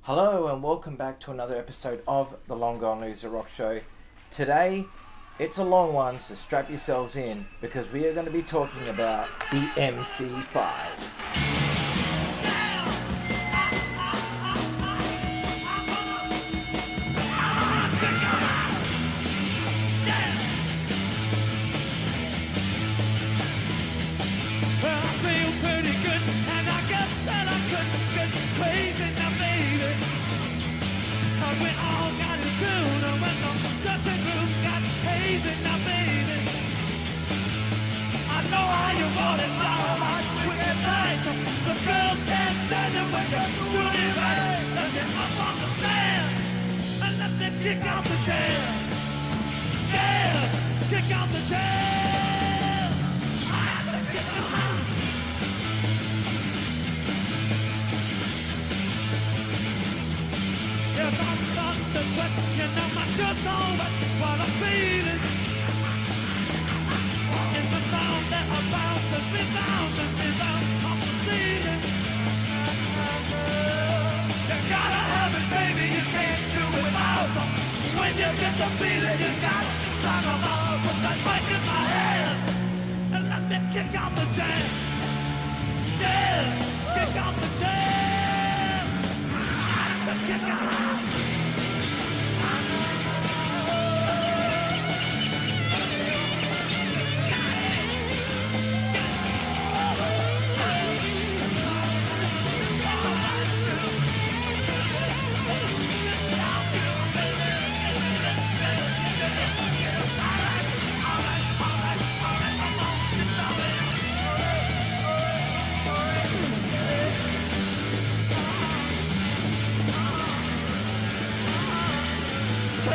Hello and welcome back to another episode of the Long Gone Loser Rock Show. Today, it's a long one, so strap yourselves in because we are going to be talking about the MC5. Kick out the jam. Yes, kick out the jam. I have to kick them out. Yes, I'm starting to sweat. You know my shirt's all wet. What I'm feeling in the sound that abounds and resounds off the ceiling. You gotta have it, baby. You can't do it without. When you get the feeling, you got song them all. Put that mic in my hand and let me kick out the jam. Yes, kick out the jam. I have to kick out.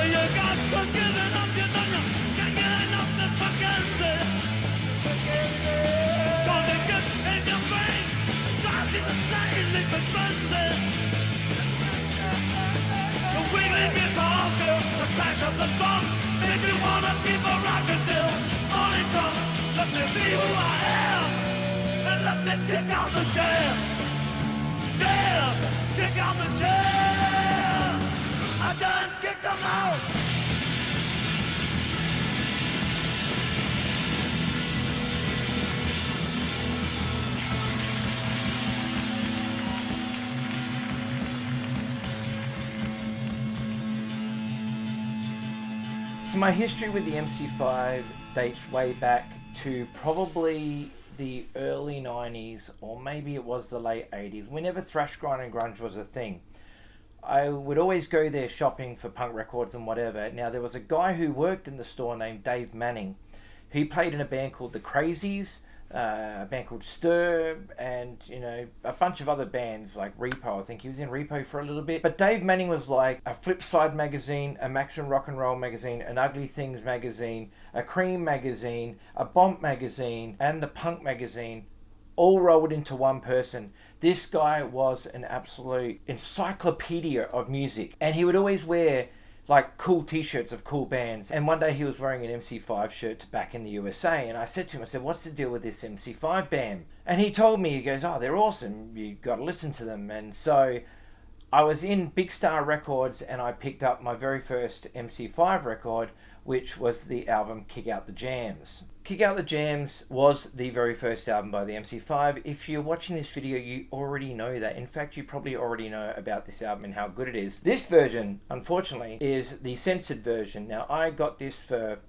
You got to give it up, you know you can't get enough this fucking Cause it gets in your brain, drives you insane, leave it frenzy. The wiggling guitars, girl, the crash of the drum, make you wanna keep a rockin' till morning comes. Let me be who I am, and let me kick out the jam. Yeah, kick out the jam. I done kicked them out. So my history with the MC5 dates way back to probably the early 90s or maybe it was the late 80s, whenever thrash grind and grunge was a thing. I would always go there shopping for punk records and whatever. Now, there was a guy who worked in the store named Dave Manning. He played in a band called The Crazies, a band called Stir, and, a bunch of other bands like Repo. I think he was in Repo for a little bit. But Dave Manning was like a Flipside magazine, a Maxim Rock and Roll magazine, an Ugly Things magazine, a Cream magazine, a Bomb magazine, and the Punk magazine, all rolled into one person. This guy was an absolute encyclopedia of music, and he would always wear like cool t-shirts of cool bands. And one day he was wearing an MC5 shirt back in the USA, and I said to him, what's the deal with this MC5 band? And he told me, he goes, oh, they're awesome, you got to listen to them. And so I was in Big Star Records and I picked up my very first MC5 record, which was the album Kick Out the Jams. Kick Out the Jams was the very first album by the MC5. If you're watching this video, you already know that. In fact, you probably already know about this album and how good it is. This version, unfortunately, is the censored version. Now, I got this for,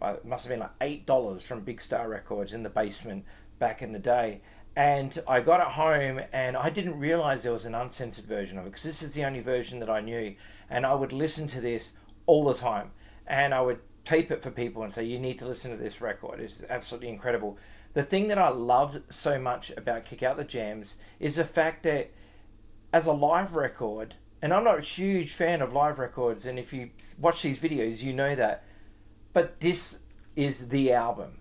it must have been like $8 from Big Star Records in the basement back in the day. And I got it home and I didn't realize there was an uncensored version of it because this is the only version that I knew. And I would listen to this all the time. And I would tape it for people and say, you need to listen to this record. It's absolutely incredible. The thing that I loved so much about Kick Out the Jams is the fact that as a live record, and I'm not a huge fan of live records, and if you watch these videos, you know that, but this is the album.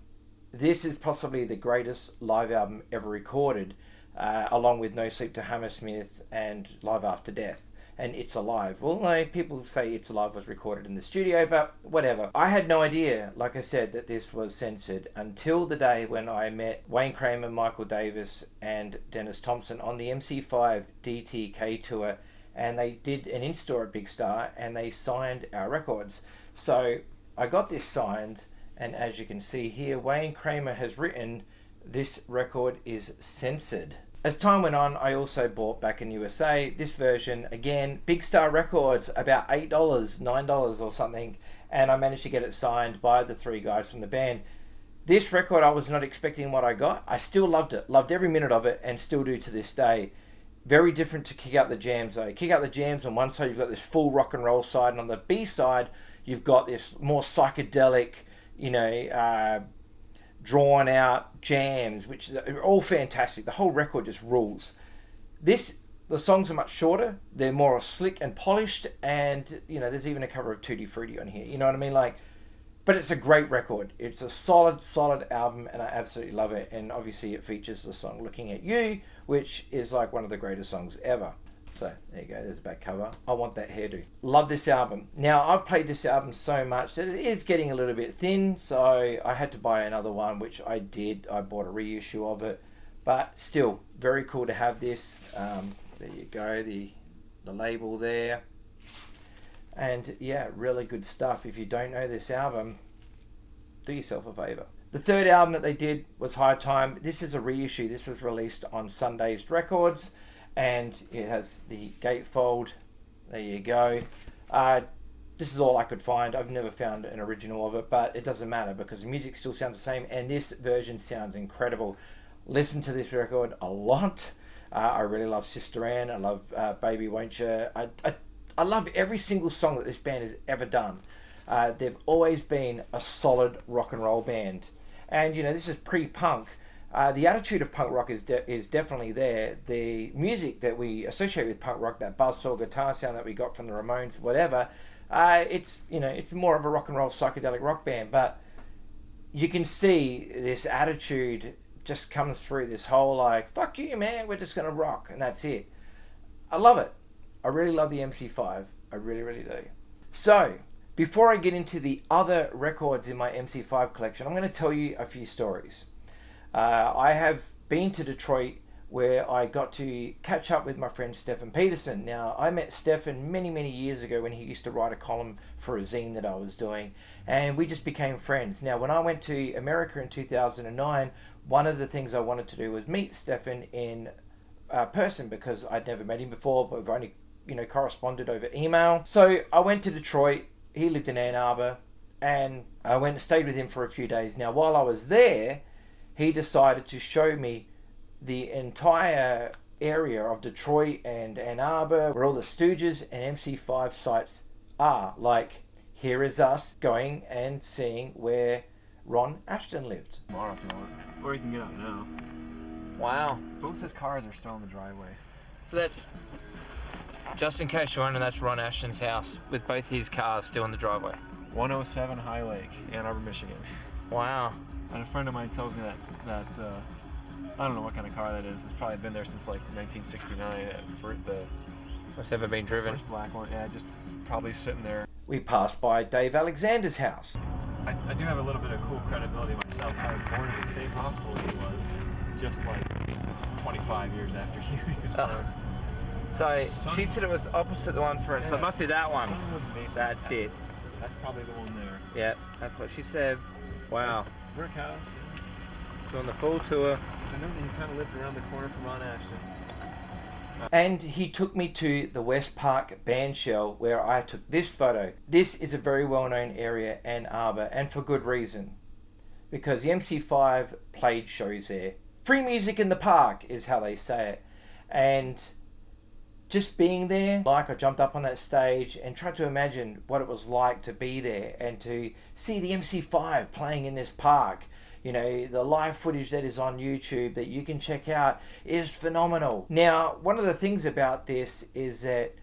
This is possibly the greatest live album ever recorded, along with No Sleep to Hammersmith and Live After Death. And It's Alive. Well, no, people say It's Alive was recorded in the studio, but whatever. I had no idea, like I said, that this was censored until the day when I met Wayne Kramer, Michael Davis, and Dennis Thompson on the MC5 DTK tour. and they did an in-store at Big Star, and they signed our records. So I got this signed, and as you can see here, Wayne Kramer has written, "This record is censored." As time went on, I also bought back in USA this version, again, Big Star Records, about $8, $9 or something, and I managed to get it signed by the three guys from the band. This record, I was not expecting what I got. I still loved it, loved every minute of it, and still do to this day. Very different to Kick Out the Jams though. Kick Out the Jams, on one side you've got this full rock and roll side, and on the B side you've got this more psychedelic, drawn out jams, which are all fantastic. The whole record just rules. The songs are much shorter. They're more slick and polished, and there's even a cover of Tutti Frutti on here. You know what I mean? But it's a great record. It's a solid album, and I absolutely love it. And obviously it features the song Looking at You, which is like one of the greatest songs ever. So there you go, there's the back cover. I want that hairdo. Love this album. Now, I've played this album so much that it is getting a little bit thin, so I had to buy another one, which I did. I bought a reissue of it, but still very cool to have this. There you go, the label there. And yeah, really good stuff. If you don't know this album, do yourself a favor. The third album that they did was High Time. This is a reissue. This was released on Sundazed Records, and it has the gatefold. There you go. This is all I could find. I've never found an original of it, but it doesn't matter because the music still sounds the same, and this version sounds incredible. Listen to this record a lot. I really love Sister Ann. I love Baby Won't You. I love every single song that this band has ever done. They've always been a solid rock and roll band. And, this is pre-punk. The attitude of punk rock is definitely there. The music that we associate with punk rock, that buzzsaw guitar sound that we got from the Ramones, whatever, it's more of a rock and roll psychedelic rock band. But you can see this attitude just comes through, this whole fuck you, man, we're just going to rock, and that's it. I love it. I really love the MC5. I really, really do. So, before I get into the other records in my MC5 collection, I'm going to tell you a few stories. I have been to Detroit, where I got to catch up with my friend Stefan Peterson. Now, I met Stefan many, many years ago when he used to write a column for a zine that I was doing, and we just became friends. Now, when I went to America in 2009, one of the things I wanted to do was meet Stefan in person, because I'd never met him before, but we've only corresponded over email. So I went to Detroit. He lived in Ann Arbor, and I went and stayed with him for a few days. Now, while I was there, he decided to show me the entire area of Detroit and Ann Arbor, where all the Stooges and MC5 sites are. Like, here is us going and seeing where Ron Ashton lived. Tomorrow if you want, or you can get out now. Wow. Both his cars are still in the driveway. So that's, just in case you're wondering, that's Ron Ashton's house with both his cars still in the driveway. 107 High Lake, Ann Arbor, Michigan. Wow. And a friend of mine tells me that I don't know what kind of car that is. It's probably been there since like 1969 for the What's ever been driven. first black one. Yeah, just probably sitting there. We passed by Dave Alexander's house. I do have a little bit of cool credibility myself. I was born in the same hospital he was, just like 25 years after he was born. So she said it was opposite the one for us. So it must be that one. That's it. That's probably the one there. Yeah, that's what she said. Wow. It's a brick house. Yeah. Doing the full tour. I know that he kind of lived around the corner from Ron Ashton. And he took me to the West Park Bandshell, where I took this photo. This is a very well-known area, Ann Arbor, and for good reason. Because the MC5 played shows there. Free music in the park is how they say it. And just being there, I jumped up on that stage and tried to imagine what it was like to be there and to see the MC5 playing in this park. The live footage that is on YouTube that you can check out is phenomenal. Now, one of the things about this is that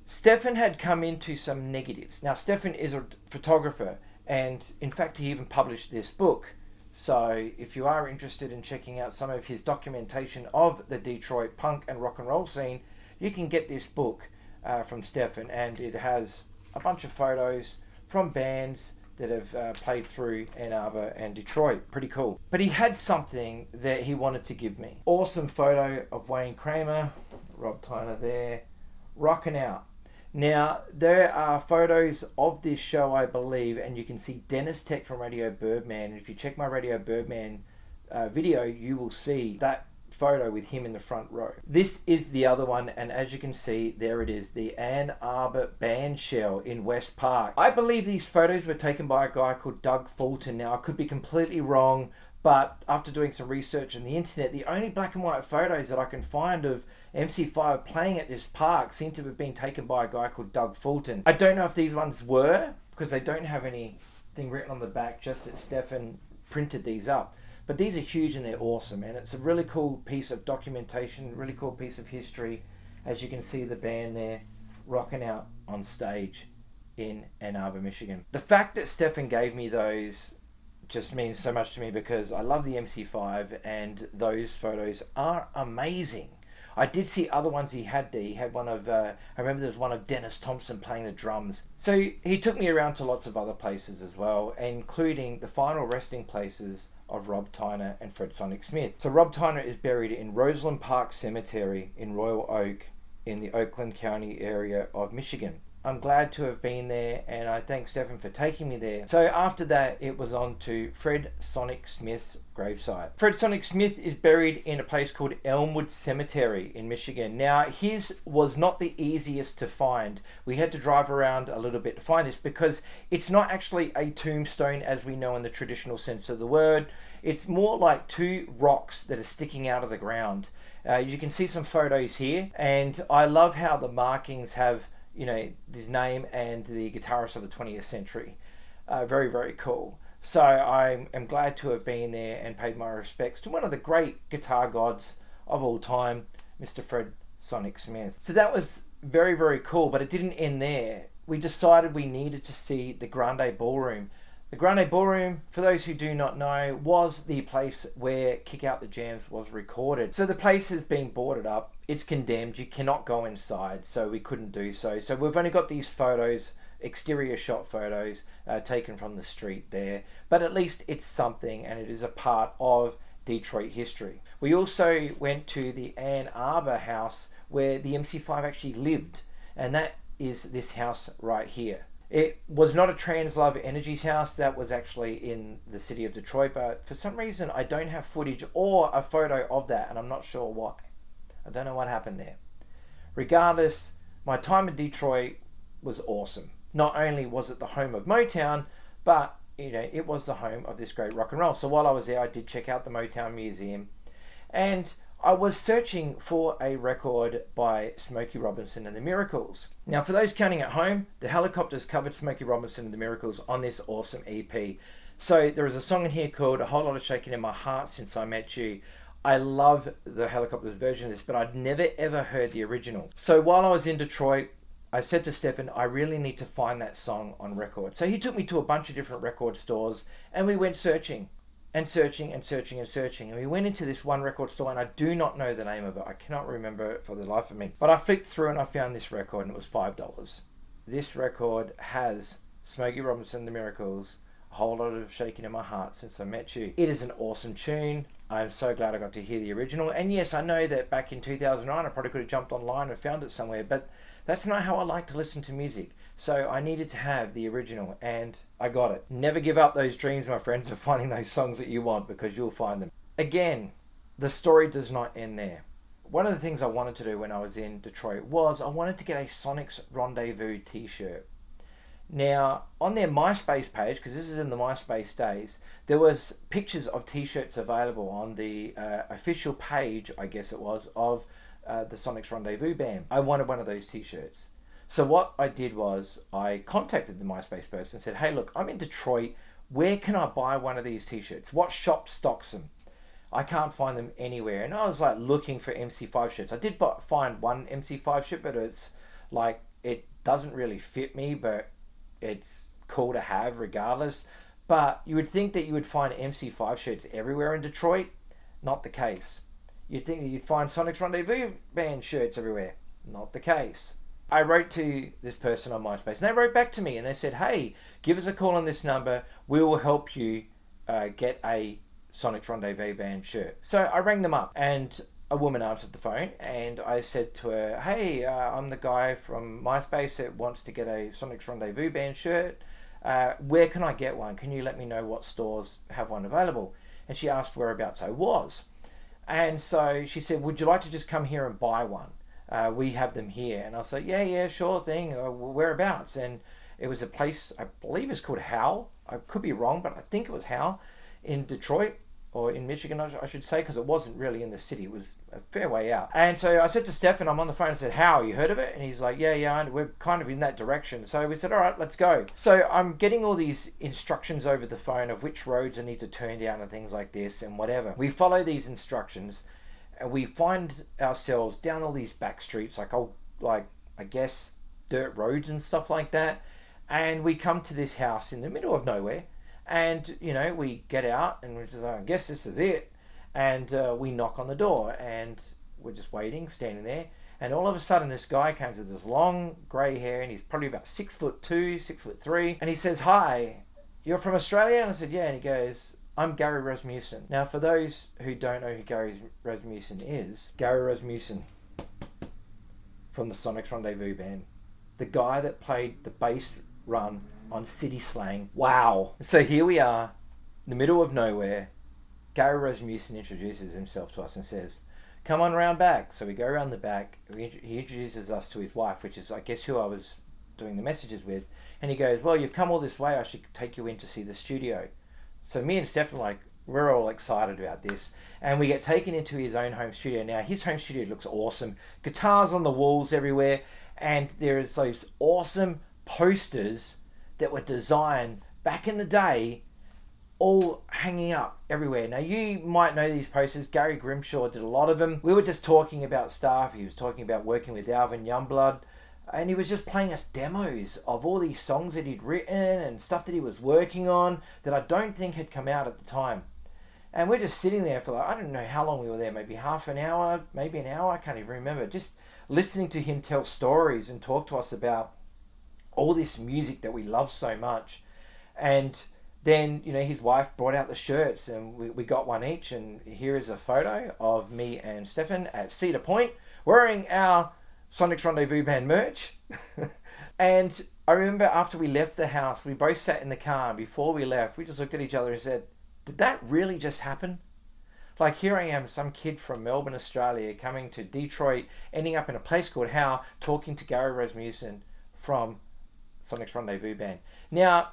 Stefan had come into some negatives. Now, Stefan is a photographer, and in fact, he even published this book. So if you are interested in checking out some of his documentation of the Detroit punk and rock and roll scene, you can get this book from Stefan, and it has a bunch of photos from bands that have played through Ann Arbor and Detroit. Pretty cool. But he had something that he wanted to give me. Awesome photo of Wayne Kramer, Rob Tyner there, rocking out. Now, there are photos of this show, I believe, and you can see Dennis Tech from Radio Birdman. And if you check my Radio Birdman video, you will see that photo with him in the front row. This is the other one, and as you can see, there it is, the Ann Arbor band shell in West Park. I believe these photos were taken by a guy called Doug Fulton. Now, I could be completely wrong, but after doing some research on the internet, the only black and white photos that I can find of MC5 playing at this park seem to have been taken by a guy called Doug Fulton. I don't know if these ones were, because they don't have anything written on the back, just that Stefan printed these up. But these are huge and they're awesome, and it's a really cool piece of documentation, really cool piece of history. As you can see, the band there rocking out on stage in Ann Arbor, Michigan. The fact that Stefan gave me those just means so much to me, because I love the MC5 and those photos are amazing. I did see other ones he had there. He had one of, I remember there was one of Dennis Thompson playing the drums. So he took me around to lots of other places as well, including the final resting places of Rob Tyner and Fred Sonic Smith. So Rob Tyner is buried in Roseland Park Cemetery in Royal Oak in the Oakland County area of Michigan. I'm glad to have been there, and I thank Stefan for taking me there. So after that, it was on to Fred Sonic Smith's gravesite. Fred Sonic Smith is buried in a place called Elmwood Cemetery in Michigan. Now, his was not the easiest to find. We had to drive around a little bit to find this, because it's not actually a tombstone as we know in the traditional sense of the word. It's more like two rocks that are sticking out of the ground. You can see some photos here, and I love how the markings have, you know, his name and the guitarist of the 20th century. Very, very cool. So I am glad to have been there and paid my respects to one of the great guitar gods of all time, Mr. Fred Sonic Smith. So that was very, very cool, but it didn't end there. We decided we needed to see the Grande Ballroom. The Grande Ballroom, for those who do not know, was the place where Kick Out the Jams was recorded. So the place has been boarded up. It's condemned. You cannot go inside, so we couldn't do so. So we've only got these photos, exterior shot photos, taken from the street there. But at least it's something, and it is a part of Detroit history. We also went to the Ann Arbor house where the MC5 actually lived, and that is this house right here. It was not a Translove Energy's house. That was actually in the city of Detroit, but for some reason I don't have footage or a photo of that, and I'm not sure why. I don't know what happened there. Regardless, my time in Detroit was awesome. Not only was it the home of Motown, but you know, it was the home of this great rock and roll. So while I was there, I did check out the Motown Museum, and I was searching for a record by Smokey Robinson and the Miracles. Now, for those counting at home, the Helicopters covered Smokey Robinson and the Miracles on this awesome EP. So there is a song in here called A Whole Lot of Shaking in My Heart Since I Met You. I love the Helicopters version of this, but I'd never ever heard the original. So while I was in Detroit, I said to Stefan, I really need to find that song on record. So he took me to a bunch of different record stores, and we went searching. And searching and searching and searching. And we went into this one record store, and I do not know the name of it. I cannot remember it for the life of me. But I flicked through and I found this record, and it was $5. This record has Smokey Robinson, The Miracles, A Whole Lot of Shaking in My Heart Since I Met You. It is an awesome tune. I'm so glad I got to hear the original. And yes, I know that back in 2009, I probably could have jumped online and found it somewhere, but that's not how I like to listen to music. So I needed to have the original, and I got it. Never give up those dreams, my friends, of finding those songs that you want, because you'll find them. Again, the story does not end there. One of the things I wanted to do when I was in Detroit was I wanted to get a Sonic's Rendezvous t-shirt. Now, on their MySpace page, because this is in the MySpace days, there was pictures of t-shirts available on the official page, I guess it was, of the Sonic's Rendezvous band. I wanted one of those t-shirts. So what I did was I contacted the MySpace person and said, hey, look, I'm in Detroit. Where can I buy one of these t-shirts? What shop stocks them? I can't find them anywhere. And I was like looking for MC5 shirts. I did find one MC5 shirt, but it's like, it doesn't really fit me, but it's cool to have regardless. But you would think that you would find MC5 shirts everywhere in Detroit. Not the case. You'd think that you'd find Sonic's Rendezvous band shirts everywhere. Not the case. I wrote to this person on MySpace, and they wrote back to me, and they said, hey, give us a call on this number. We will help you get a Sonic's Rendezvous band shirt. So I rang them up, and a woman answered the phone, and I said to her, hey, I'm the guy from MySpace that wants to get a Sonic's Rendezvous band shirt. Where can I get one? Can you let me know what stores have one available? And she asked whereabouts I was. And so she said, would you like to just come here and buy one? We have them here. And I was like, yeah, sure thing. Whereabouts? And it was a place, I believe it's called Howell. I could be wrong, but I think it was Howell in Detroit, or in Michigan, I should say, because it wasn't really in the city. It was a fair way out. And so I said to Stefan, I'm on the phone, I said, Howell, you heard of it? And he's like, yeah, we're kind of in that direction. So we said, all right, let's go. So I'm getting all these instructions over the phone of which roads I need to turn down and things like this and whatever. We follow these instructions, and we find ourselves down all these back streets, I guess, dirt roads and stuff like that. And we come to this house in the middle of nowhere. And, we get out and we just, I guess this is it. And we knock on the door, and we're just waiting, standing there. And all of a sudden, this guy comes with this long grey hair, and he's probably about 6'2", 6'3". And he says, hi, you're from Australia? And I said, yeah. And he goes, I'm Gary Rasmussen. Now, for those who don't know who Gary Rasmussen is, Gary Rasmussen from the Sonic's Rendezvous band, the guy that played the bass run on City Slang. Wow. So here we are, in the middle of nowhere. Gary Rasmussen introduces himself to us and says, come on round back. So we go around the back. He introduces us to his wife, which is, I guess, who I was doing the messages with. And he goes, well, you've come all this way. I should take you in to see the studio. So me and Stefan, we're all excited about this. And we get taken into his own home studio. Now, his home studio looks awesome. Guitars on the walls everywhere. And there's those awesome posters that were designed back in the day, all hanging up everywhere. Now, you might know these posters. Gary Grimshaw did a lot of them. We were just talking about stuff. He was talking about working with Alvin Youngblood, and he was just playing us demos of all these songs that he'd written and stuff that he was working on that I don't think had come out at the time. And we're just sitting there for I don't know how long we were there, maybe half an hour, maybe an hour, I can't even remember, just listening to him tell stories and talk to us about all this music that we love so much. And then, his wife brought out the shirts, and we got one each. And here is a photo of me and Stefan at Cedar Point wearing our Sonic's Rendezvous band merch. And I remember after we left the house, we both sat in the car, and before we left, we just looked at each other and said, did that really just happen? Here I am, some kid from Melbourne, Australia, coming to Detroit, ending up in a place called Howe, talking to Gary Rasmussen from Sonic's Rendezvous band. Now,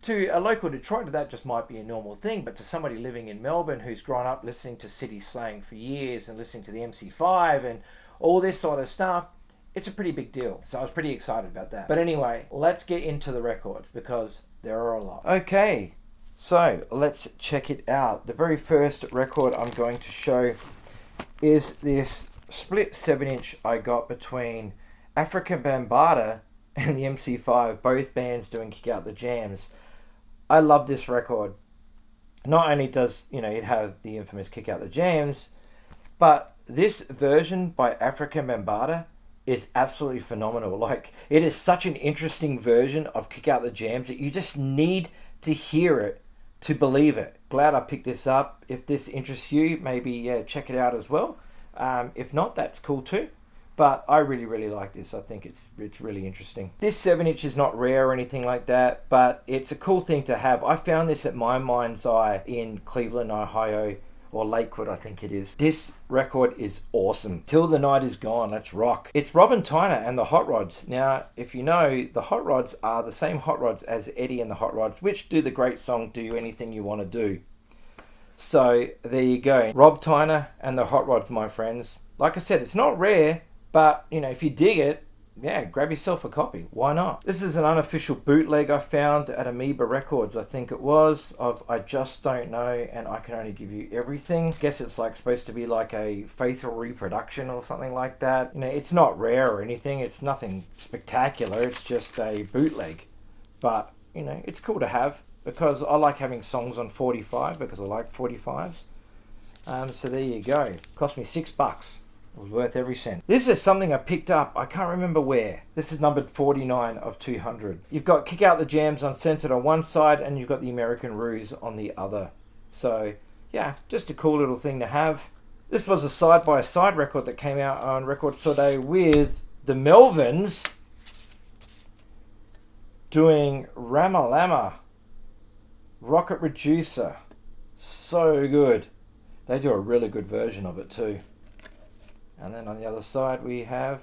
to a local Detroiter, that just might be a normal thing, but to somebody living in Melbourne who's grown up listening to City Slang for years and listening to the MC5 and all this sort of stuff, it's a pretty big deal. So I was pretty excited about that. But anyway, let's get into the records because there are a lot. Okay, so let's check it out. The very first record I'm going to show is this split 7-inch I got between Africa Bambaataa and the MC5, both bands doing Kick Out the Jams. I love this record. Not only does, it have the infamous Kick Out the Jams, but this version by Africa Bambaataa is absolutely phenomenal. It is such an interesting version of Kick Out the Jams that you just need to hear it to believe it. Glad I picked this up. If this interests you, maybe check it out as well. If not, that's cool too. But I really, really like this. I think it's really interesting. This 7-inch is not rare or anything like that, but it's a cool thing to have. I found this at My Mind's Eye in Cleveland, Ohio, or Lakewood, I think it is. This record is awesome. Till the Night Is Gone, let's rock. It's Robin Tyner and the Hot Rods. Now, if you know, the Hot Rods are the same Hot Rods as Eddie and the Hot Rods, which do the great song, Do Anything You Want to Do. So, there you go. Rob Tyner and the Hot Rods, my friends. Like I said, it's not rare, but, if you dig it, grab yourself a copy. Why not? This is an unofficial bootleg I found at Amoeba Records, I think it was, of I Just Don't Know and I Can Only Give You Everything. Guess it's supposed to be a faithful reproduction or something like that. It's not rare or anything. It's nothing spectacular. It's just a bootleg. But, it's cool to have because I like having songs on 45 because I like 45s. So there you go. Cost me $6. It was worth every cent. This is something I picked up. I can't remember where. This is numbered 49 of 200. You've got Kick Out the Jams Uncensored on one side and you've got the American Ruse on the other. So, yeah, just a cool little thing to have. This was a side-by-side record that came out on Record Store Day with the Melvins doing Ramalama, Rocket Reducer. So good. They do a really good version of it too. And then on the other side we have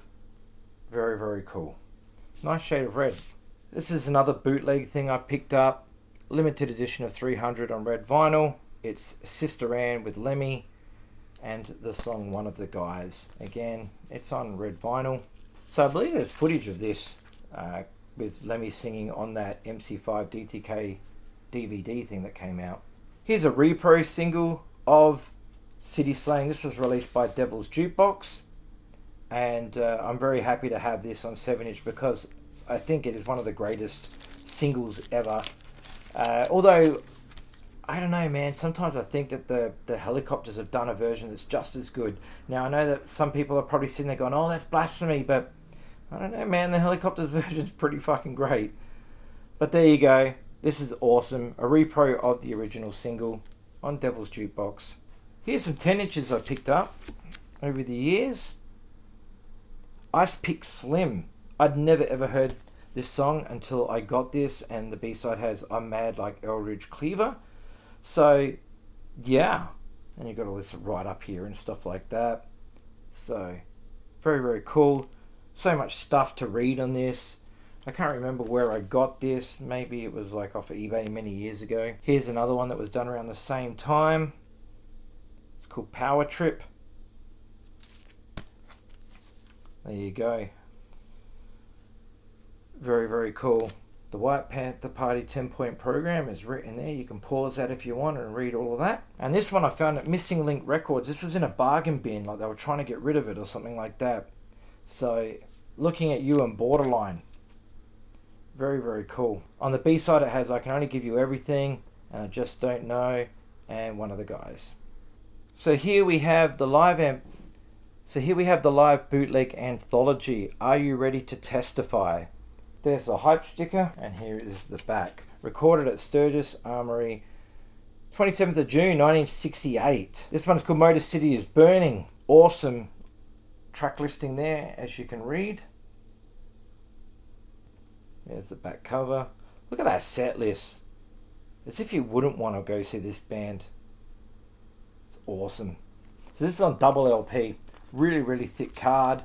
very, very cool. Nice shade of red. This is another bootleg thing I picked up. Limited edition of 300 on red vinyl. It's Sister Ann with Lemmy and the song One of the Guys. Again, it's on red vinyl. So I believe there's footage of this with Lemmy singing on that MC5 DTK DVD thing that came out. Here's a repro single of City Slang. This was released by Devil's Jukebox, and I'm very happy to have this on 7-inch because I think it is one of the greatest singles ever. Although, I don't know, man, sometimes I think that the Helicopters have done a version that's just as good. Now, I know that some people are probably sitting there going, oh, that's blasphemy, but I don't know, man, the Helicopters version's pretty fucking great. But there you go. This is awesome. A repro of the original single on Devil's Jukebox. Here's some 10 inches I picked up over the years. Ice Pick Slim. I'd never ever heard this song until I got this, and the B-side has I'm Mad Like Eldridge Cleaver. So, yeah. And you've got all this right up here and stuff like that. So, very, very cool. So much stuff to read on this. I can't remember where I got this. Maybe it was like off of eBay many years ago. Here's another one that was done around the same time. It's called Power Trip. There you go. Very, very cool. The White Panther Party 10-point program is written there. You can pause that if you want and read all of that. And this one I found at Missing Link Records. This was in a bargain bin, like they were trying to get rid of it or something like that. So, Looking at You and Borderline. Very, very cool. On the B-side it has I Can Only Give You Everything and I Just Don't Know and One of the Guys. So here we have the live bootleg anthology, Are You Ready to Testify? There's the hype sticker and here is the back. Recorded at Sturgis Armory, 27th of June 1968. This one's called Motor City is Burning. Awesome track listing there, as you can read. There's the back cover. Look at that set list. As if you wouldn't want to go see this band. It's awesome. So this is on double LP. Really, really thick card.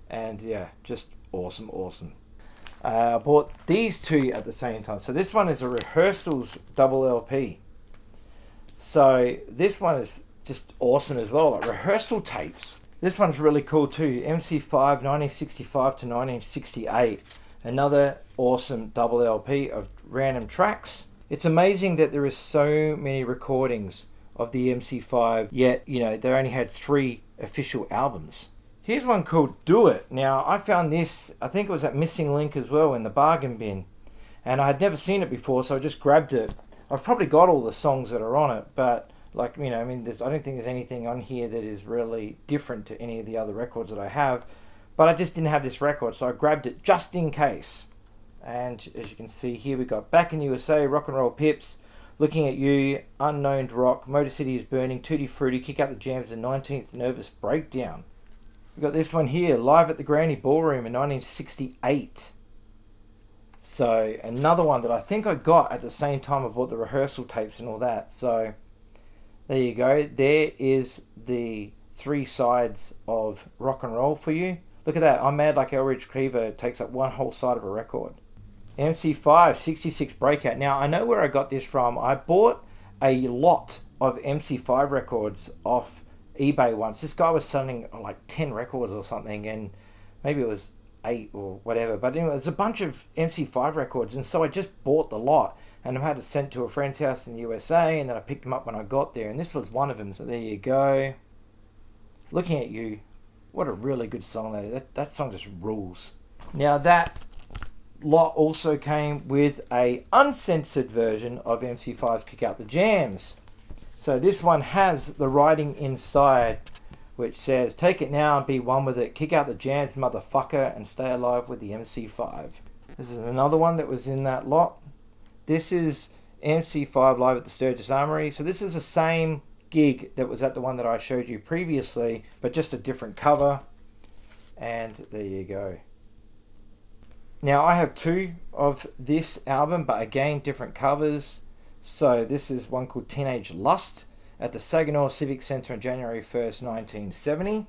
And yeah, just awesome, awesome. I bought these two at the same time. So this one is a Rehearsals double LP. So this one is just awesome as well. Like rehearsal tapes. This one's really cool too. MC5 1965 to 1968. Another awesome double LP of random tracks. It's amazing that there is so many recordings of the MC5, yet, you know, they only had 3 official albums. Here's one called Do It. Now, I found this, I think it was at Missing Link as well, in the bargain bin. And I had never seen it before, so I just grabbed it. I've probably got all the songs that are on it, but, like, you know, I mean, I don't think there's anything on here that is really different to any of the other records that I have. But I just didn't have this record, so I grabbed it just in case. And as you can see here, we got Back in USA, Rock and Roll Pips, Looking at You, Unknown Rock, Motor City is Burning, Tutti Frutti, Kick Out the Jams, and 19th Nervous Breakdown. We got this one here, Live at the Granny Ballroom in 1968. So another one that I think I got at the same time I bought the rehearsal tapes and all that. So there you go. There is the 3 sides of rock and roll for you. Look at that. I'm Mad Like Eldridge Cleaver takes up one whole side of a record. MC5 66 Breakout. Now I know where I got this from. I bought a lot of MC5 records off eBay once. This guy was selling like 10 records or something, and maybe it was 8 or whatever, but anyway, there's a bunch of MC5 records, and so I just bought the lot and I had it sent to a friend's house in the USA, and then I picked them up when I got there, and this was one of them. So there you go. Looking at You. What a really good song that song just rules. Now that lot also came with a uncensored version of MC5's Kick Out the Jams. So this one has the writing inside which says, take it now and be one with it, kick out the jams, motherfucker, and stay alive with the MC5. This is another one that was in that lot. This is MC5 live at the Sturgis Armory. So this is the same gig that was at the one that I showed you previously, but just a different cover. And there you go. Now I have two of this album, but again different covers. So this is one called Teenage Lust at the Saginaw Civic Center on January 1st, 1970.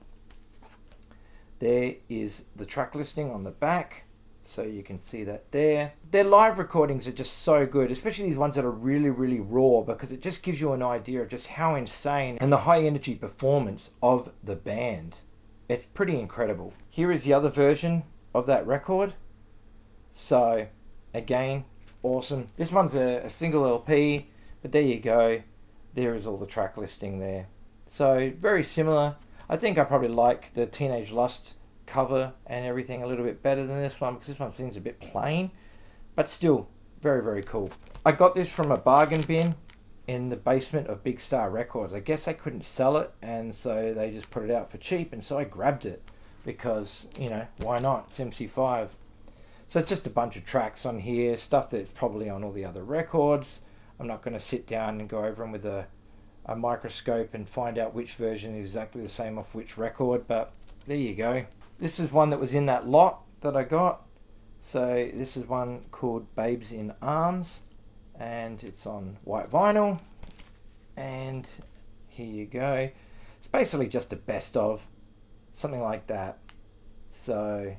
There is the track listing on the back, so you can see that there. Their live recordings are just so good, especially these ones that are really, really raw, because it just gives you an idea of just how insane and the high energy performance of the band. It's pretty incredible. Here is the other version of that record. So, again, awesome. This one's a single LP, but there you go. There is all the track listing there. So, very similar. I think I probably like the Teenage Lust cover and everything a little bit better than this one, because this one seems a bit plain, but still very, very cool. I got this from a bargain bin in the basement of Big Star Records. I guess they couldn't sell it, and so they just put it out for cheap, and so I grabbed it because, you know, why not? It's MC5. So it's just a bunch of tracks on here, stuff that's probably on all the other records. I'm not going to sit down and go over them with a microscope and find out which version is exactly the same off which record, but there you go. This is one that was in that lot that I got. So this is one called Babes in Arms, and it's on white vinyl. And here you go. It's basically just a best of, something like that. So,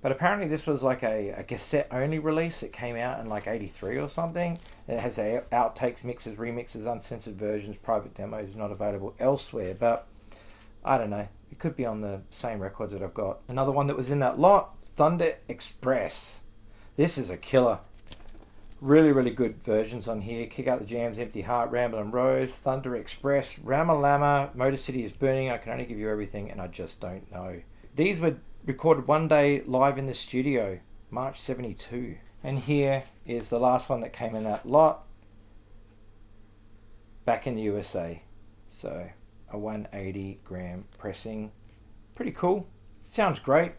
but apparently this was like a cassette only release. It came out in like 83 or something. It has outtakes, mixes, remixes, uncensored versions, private demos, not available elsewhere. But I don't know. It could be on the same records that I've got. Another one that was in that lot, Thunder Express. This is a killer. Really, really good versions on here. Kick Out the Jams, Empty Heart, Ramblin' Rose, Thunder Express, Ramalama, Motor City is Burning, I Can Only Give You Everything, and I Just Don't Know. These were recorded one day live in the studio, March 72. And here is the last one that came in that lot, back in the USA. So a 180 gram pressing. Pretty cool. Sounds great.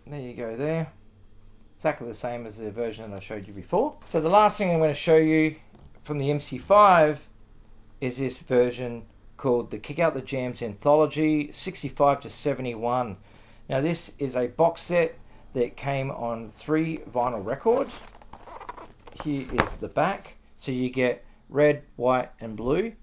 There you go there. Exactly the same as the version that I showed you before. So the last thing I'm going to show you from the MC5 is this version called the Kick Out the Jams Anthology 65 to 71. Now this is a box set that came on 3 vinyl records. Here is the back. So you get red, white and blue.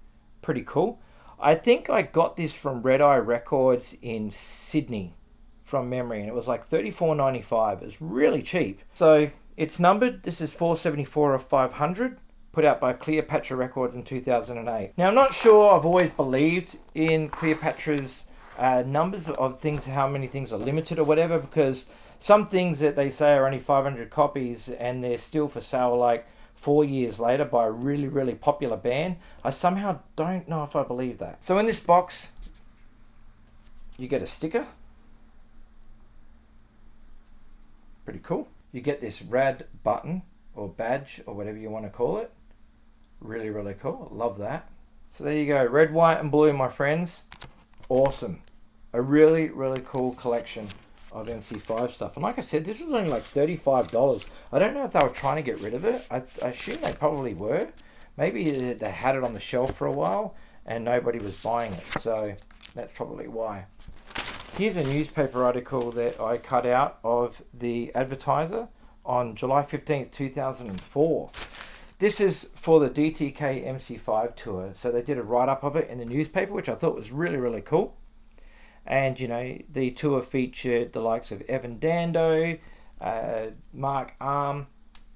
Pretty cool. I think I got this from Red Eye Records in Sydney from memory, and it was like $34.95. It's really cheap. So it's numbered. This is 474 of 500, put out by Cleopatra Records in 2008. Now I'm not sure I've always believed in Cleopatra's numbers of things, how many things are limited or whatever, because some things that they say are only 500 copies and they're still for sale like 4 years later by a really, really popular band. I somehow don't know if I believe that. So in this box, you get a sticker. Pretty cool. You get this rad button or badge or whatever you want to call it. Really, really cool. Love that. So there you go. Red, white and blue, my friends. Awesome. A really, really cool collection of MC5 stuff. And like I said, this was only like $35. I don't know if they were trying to get rid of it. I assume they probably were. Maybe they had it on the shelf for a while and nobody was buying it. So that's probably why. Here's a newspaper article that I cut out of the Advertiser on July 15th, 2004. This is for the DTK MC5 tour. So they did a write-up of it in the newspaper, which I thought was really, really cool. And, you know, the tour featured the likes of Evan Dando, Mark Arm,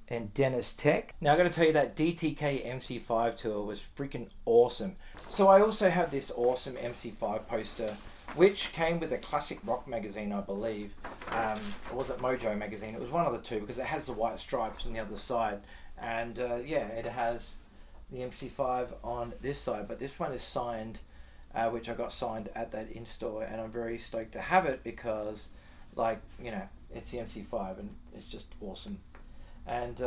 and Dennis Tech. Now, I've got to tell you that DTK MC5 tour was freaking awesome. So I also have this awesome MC5 poster, which came with a classic rock magazine, I believe. Or was it Mojo magazine? It was one of the two, because it has the white stripes on the other side. And yeah, it has the MC5 on this side, but this one is signed, which I got signed at that in-store, and I'm very stoked to have it because, like, you know, it's the MC5 and it's just awesome. And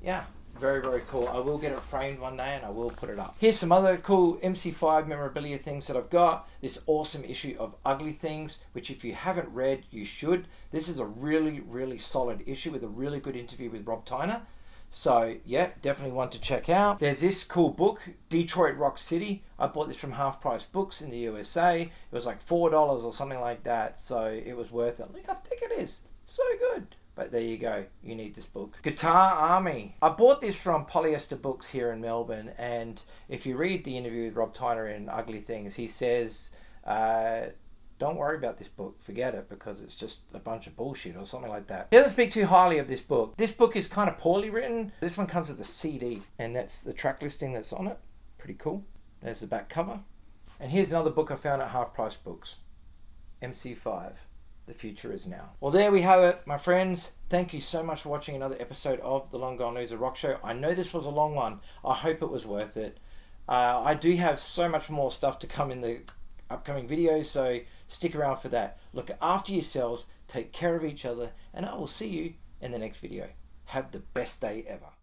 yeah, very, very cool. I will get it framed one day and I will put it up. Here's some other cool MC5 memorabilia things that I've got. This awesome issue of Ugly Things, which if you haven't read, you should. This is a really, really solid issue with a really good interview with Rob Tyner. So yeah, definitely one to check out. There's this cool book, Detroit Rock City. I bought this from Half Price Books in the USA. It was like $4 or something like that, so it was worth it. Look how thick it is. So good. But there you go. You need this book. Guitar Army. I bought this from Polyester Books here in Melbourne, and if you read the interview with Rob Tyner in Ugly Things, he says, don't worry about this book. Forget it, because it's just a bunch of bullshit or something like that. He doesn't speak too highly of this book. This book is kind of poorly written. This one comes with a CD, and that's the track listing that's on it. Pretty cool. There's the back cover. And here's another book I found at Half Price Books. MC5. The Future Is Now. Well, there we have it, my friends. Thank you so much for watching another episode of the Long Gone Loser Rock Show. I know this was a long one. I hope it was worth it. I do have so much more stuff to come in the upcoming videos, so stick around for that. Look after yourselves, take care of each other, and I will see you in the next video. Have the best day ever.